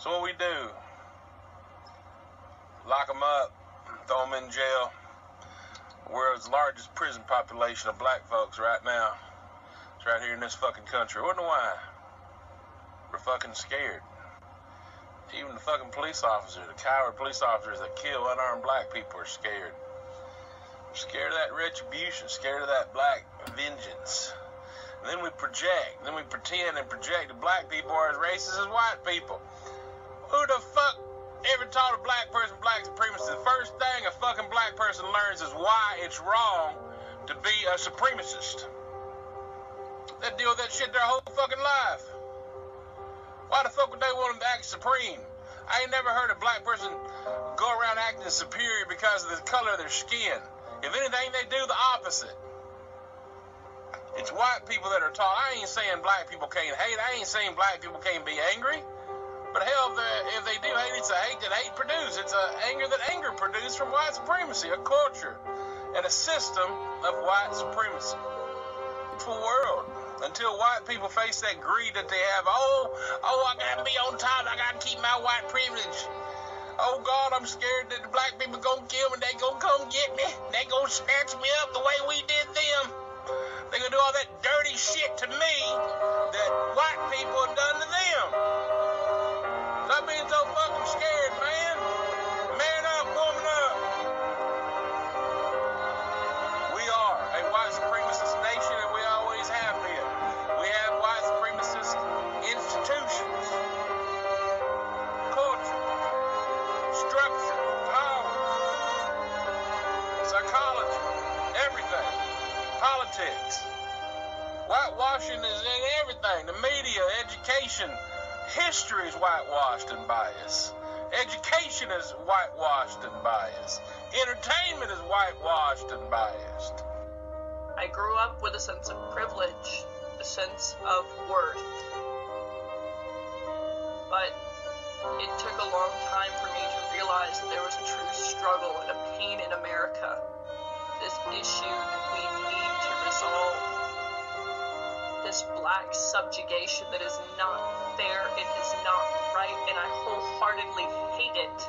So what we do, lock them up, throw them in jail. World's largest prison population of black folks right now. It's right here in this fucking country. Wonder why? We're fucking scared. Even the fucking police officers, the coward police officers that kill unarmed black people are scared. We're scared of that retribution, scared of that black vengeance. And then we project, then we pretend and project that black people are as racist as white people. Who the fuck ever taught a black person black supremacy? The first thing a fucking black person learns is why it's wrong to be a supremacist. They deal with that shit their whole fucking life. Why the fuck would they want them to act supreme? I ain't never heard a black person go around acting superior because of the color of their skin. If anything, they do the opposite. It's white people that are taught. I ain't saying black people can't hate. I ain't saying black people can't be angry. But hell, if they do hate, it's a hate that hate produces. It's an anger that anger produced from white supremacy, a culture and a system of white supremacy. It's a world. Until white people face that greed that they have. I gotta be on top. I gotta keep my white privilege. Oh God, I'm scared that the black people gonna kill me. They gonna come get me. They gonna snatch me up the way we did them. They gonna do all that dirty shit to me that white people have done to them. Stop being so fucking scared, man. Man up, woman up. We are a white supremacist nation, and we always have been. We have white supremacist institutions, culture, structure, power, psychology, everything, politics. Whitewashing is in everything. The media, education, history is whitewashed and biased. Education is whitewashed and biased. Entertainment is whitewashed and biased. I grew up with a sense of privilege, a sense of worth. But it took a long time for me to realize that there was a true struggle and a pain in America. This issue that we need to resolve. This black subjugation that is not fair, it is not right, and I wholeheartedly hate it.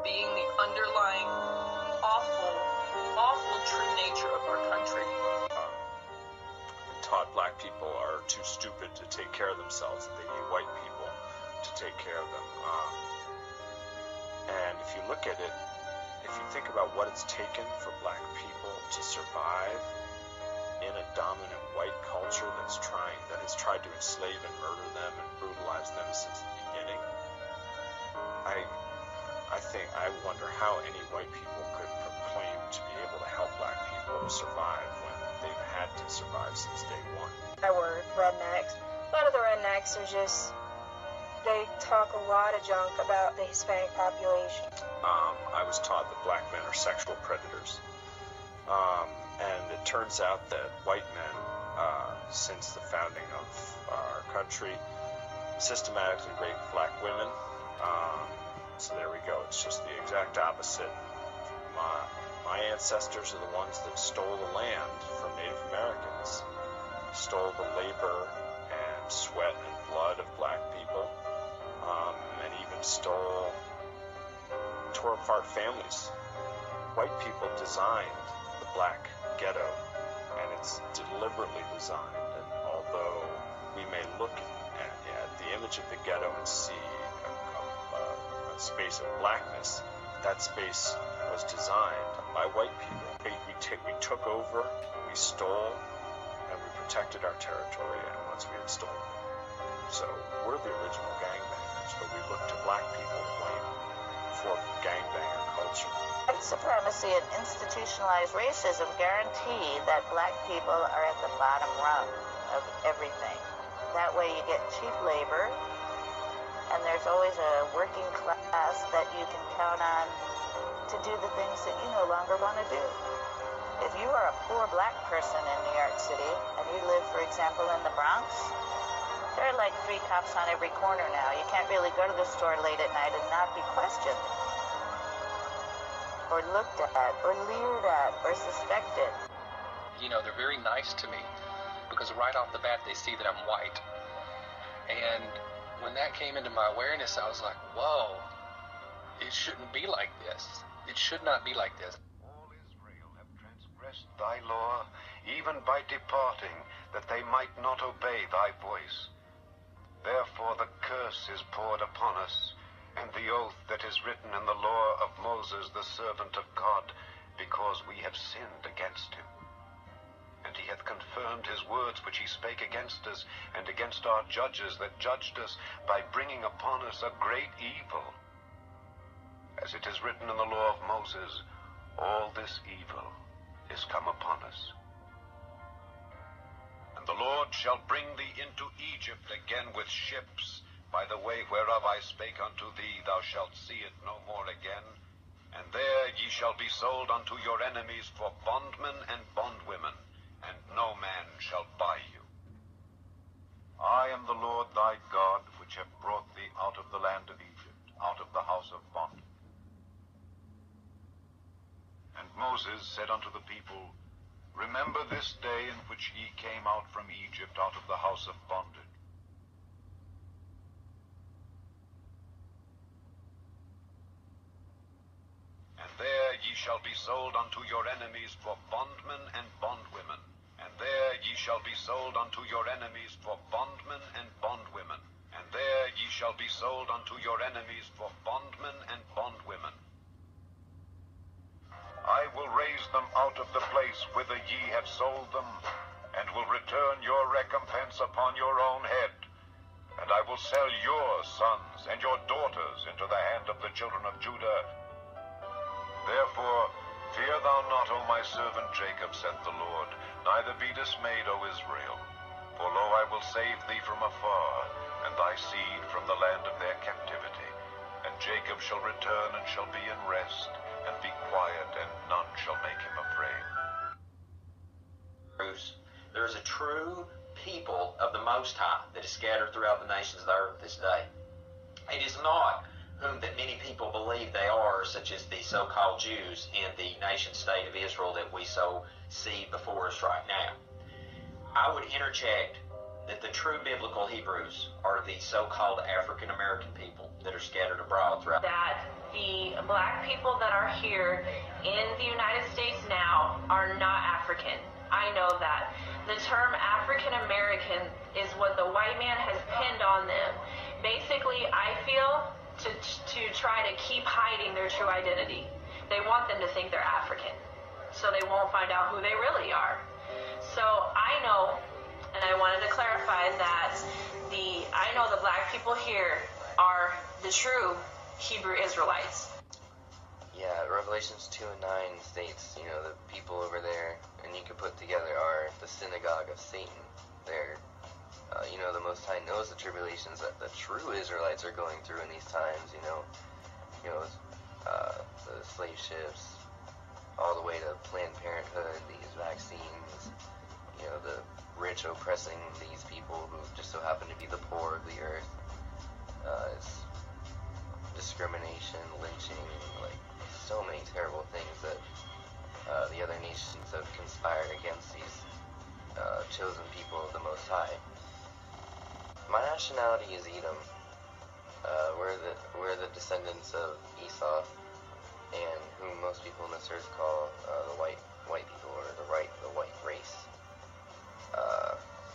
Being the underlying awful true nature of our country. Taught black people are too stupid to take care of themselves, that they need white people to take care of them. And if you look at it, if you think about what it's taken for black people to survive in a dominant white culture that has tried to enslave and murder them and brutalize them since the beginning, I wonder how any white people could proclaim to be able to help black people survive when they've had to survive since day one. Our word, rednecks. A lot of the rednecks are just, they talk a lot of junk about the Hispanic population. I was taught that black men are sexual predators. And it turns out that white men, since the founding of our country, systematically rape black women. So there we go. It's just the exact opposite. My ancestors are the ones that stole the land from Native Americans, stole the labor and sweat and blood of black people, and even tore apart families. White people designed the black ghetto, and it's deliberately designed. And although we may look at the image of the ghetto and see a space of blackness, that space was designed by white people. We took over, we stole, and we protected our territory, and once we had stolen. So we're the original gangbangers, but we look to black people to blame for gangbanger culture. White supremacy and institutionalized racism guarantee that black people are at the bottom rung of everything. That way you get cheap labor, and there's always a working class that you can count on to do the things that you no longer want to do. If you are a poor black person in New York City, and you live, for example, in the Bronx, there are like 3 cops on every corner now. You can't really go to the store late at night and not be questioned, or looked at, or leered at, or suspected. You know, they're very nice to me because right off the bat they see that I'm white. And when that came into my awareness, I was like, whoa, it shouldn't be like this. It should not be like this. All Israel have transgressed thy law, even by departing, that they might not obey thy voice. Therefore the curse is poured upon us, and the oath that is written in the law of Moses, the servant of God, because we have sinned against him. And he hath confirmed his words which he spake against us, and against our judges that judged us, by bringing upon us a great evil. As it is written in the law of Moses, all this evil is come upon us. And the Lord shall bring thee into Egypt again with ships, by the way whereof I spake unto thee, thou shalt see it no more again. And there ye shall be sold unto your enemies for bondmen and bondwomen, and no man shall buy you. I am the Lord thy God, which have brought thee out of the land of Egypt, out of the house of bondage. And Moses said unto the people, Remember this day in which ye came out from Egypt, out of the house of bondage. And there ye shall be sold unto your enemies for bondmen and bondwomen. And there ye shall be sold unto your enemies for bondmen and bondwomen. And there ye shall be sold unto your enemies for bondmen and bondwomen. I will raise them out of the place whither ye have sold them, and will return your recompense upon your own head. And I will sell your sons and your daughters into the hand of the children of Judah. Therefore, fear thou not, O my servant Jacob, saith the Lord, neither be dismayed, O Israel. For lo, I will save thee from afar, and thy seed from the land of their captivity. And Jacob shall return and shall be in rest, and be quiet, and none shall make him afraid. Bruce, there is a true people of the Most High that is scattered throughout the nations of the earth this day. It is not whom that many people believe they are, such as the so-called Jews in the nation-state of Israel that we so see before us right now. I would interject that the true biblical Hebrews are the so-called African-American people that are scattered abroad throughout. That the black people that are here in the United States now are not African. I know that. The term African American is what the white man has pinned on them. Basically, I feel to try to keep hiding their true identity. They want them to think they're African, so they won't find out who they really are. So I know, and I wanted to clarify that I know the black people here are the true Hebrew Israelites. Yeah, Revelations 2 and 9 states, the people over there, and you can put together, are the synagogue of Satan. They're, the Most High knows the tribulations that the true Israelites are going through in these times, the slave ships, all the way to Planned Parenthood, these vaccines, the rich oppressing these people who just so happen to be the poor of the earth. It's discrimination, lynching, so many terrible things that the other nations have conspired against these chosen people of the Most High. My nationality is Edom. We're the descendants of Esau, and whom most people in this earth call the white people, or the white race.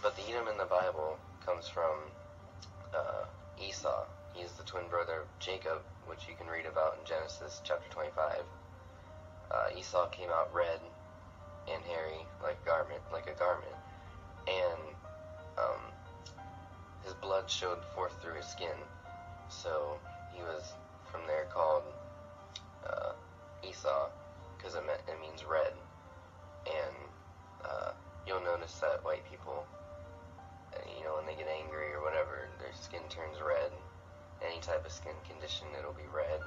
But the Edom in the Bible comes from Esau. He is the twin brother of Jacob, which you can read about in Genesis chapter 25. Esau came out red and hairy like a garment, and his blood showed forth through his skin. So he was from there called Esau, because it means red. And you'll notice that white people, when they get angry or whatever, their skin turns red. Any type of skin condition, it'll be red.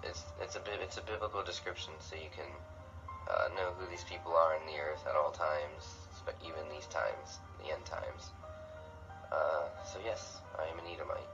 It's a biblical description, so you can know who these people are in the earth at all times, even these times, the end times. So yes, I am an Edomite.